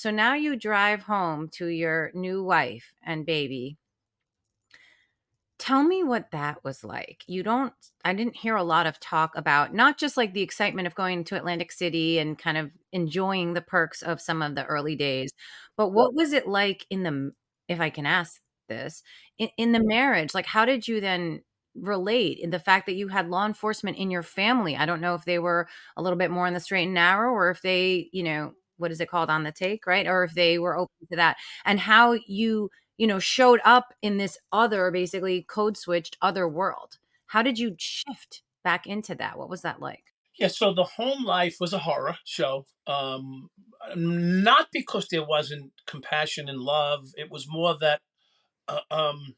So now you drive home to your new wife and baby. Tell me what that was like. I didn't hear a lot of talk about not just like the excitement of going to Atlantic City and kind of enjoying the perks of some of the early days, but what was it like if I can ask this, in the marriage? Like, how did you then relate in the fact that you had law enforcement in your family? I don't know if they were a little bit more on the straight and narrow, or if they, what is it called, on the take, right? Or if they were open to that, and how you showed up in this other, basically code switched other world. How did you shift back into that? What was that like? Yeah, so the home life was a horror show. Not because there wasn't compassion and love. It was more that uh, um,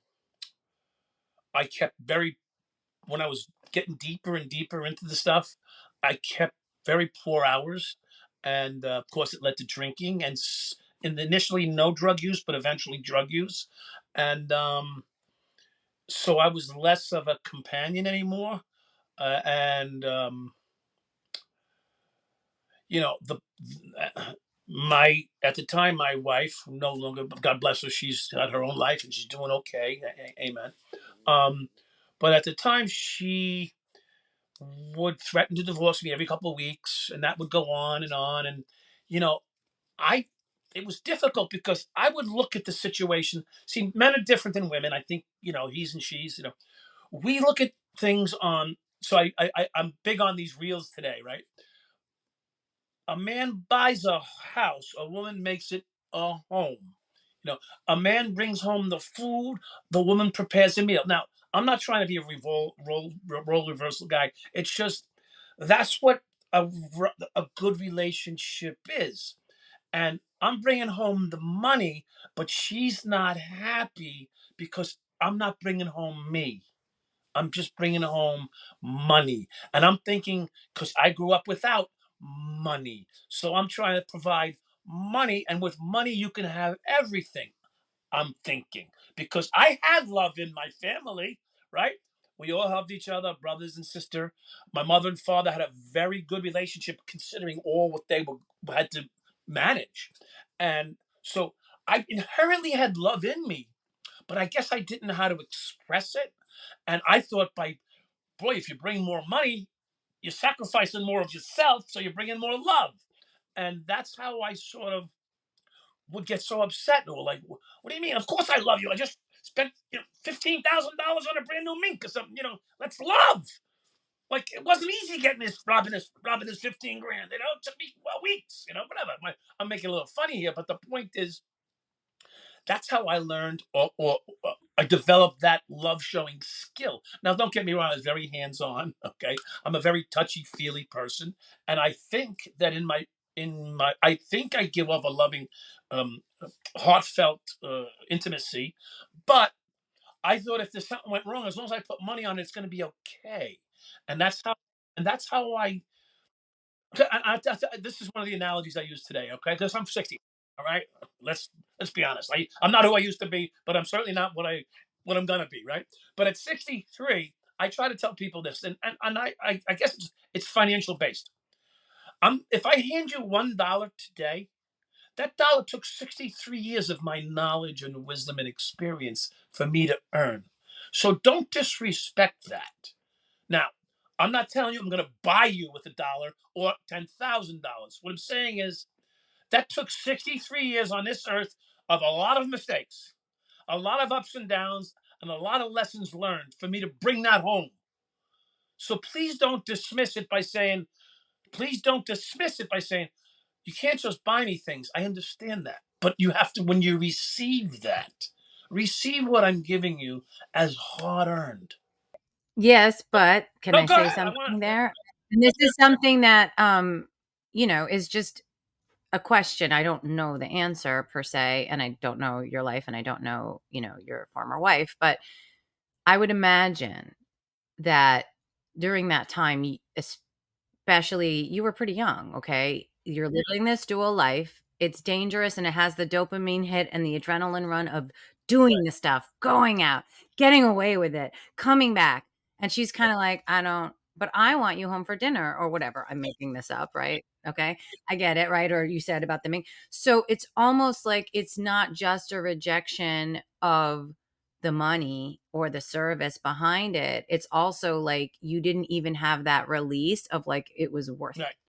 I kept very, when I was getting deeper and deeper into the stuff, I kept very poor hours. And of course, it led to drinking and initially no drug use, but eventually drug use. And so I was less of a companion anymore. And you know the my at the time my wife, no longer, God bless her, she's got her own life and she's doing okay, amen. um but at the time she would threaten to divorce me every couple of weeks, and that would go on and on. And you know I it was difficult because I would look at the situation. See, men are different than women. I think, he's and she's, we look at things on. So I'm big on these reels today, right? A man buys a house, a woman makes it a home. A man brings home the food, the woman prepares a meal. Now, I'm not trying to be a role reversal guy. It's just that's what a good relationship is. And I'm bringing home the money, but she's not happy because I'm not bringing home me. I'm just bringing home money. And I'm thinking, because I grew up without money. So I'm trying to provide money. And with money, you can have everything. I'm thinking, because I had love in my family, right? We all loved each other, brothers and sister. My mother and father had a very good relationship, considering all what they had to manage. And so I inherently had love in me, but I guess I didn't know how to express it. And I thought, boy, if you bring more money, you're sacrificing more of yourself, so you're bringing more love. And that's how I sort of would get so upset. Or like, what do you mean? Of course I love you. I just spent $15,000 on a brand new mink or something. That's love. Like, it wasn't easy getting robbing this 15 grand. It took me, well, weeks. Whatever. I'm making a little funny here, but the point is, that's how I learned, or I developed that love showing skill. Now, don't get me wrong; I was very hands on. Okay, I'm a very touchy feely person, and I think that I think I give off a loving, um, heartfelt intimacy. But I thought if there's something went wrong, as long as I put money on it, it's going to be okay. And that's how I. This is one of the analogies I use today, okay? Because I'm 60. All right, let's let's be honest. I'm not who I used to be, but I'm certainly not what I'm gonna be, right? But at 63, I try to tell people this, and I guess it's financial based. If I hand you $1 today, that dollar took 63 years of my knowledge and wisdom and experience for me to earn. So don't disrespect that. Now, I'm not telling you I'm going to buy you with $1 or $10,000. What I'm saying is that took 63 years on this earth of a lot of mistakes, a lot of ups and downs, and a lot of lessons learned for me to bring that home. So please don't dismiss it by saying, you can't just buy me things. I understand that. But you have to, when you receive that, receive what I'm giving you as hard earned. Yes, but can No, I go say ahead. I something want there? And this is something that is just a question. I don't know the answer per se, and I don't know your life, and I don't know, your former wife, but I would imagine that during that time, especially, you were pretty young, okay? You're living this dual life. It's dangerous, and it has the dopamine hit and the adrenaline run of doing the stuff, going out, getting away with it, coming back. And she's kind of like, I don't. but I want you home for dinner or whatever. I'm making this up, right? Okay. I get it, right? Or you said about the ming. So it's almost like it's not just a rejection of the money or the service behind it. It's also like you didn't even have that release of like it was worth Right. it.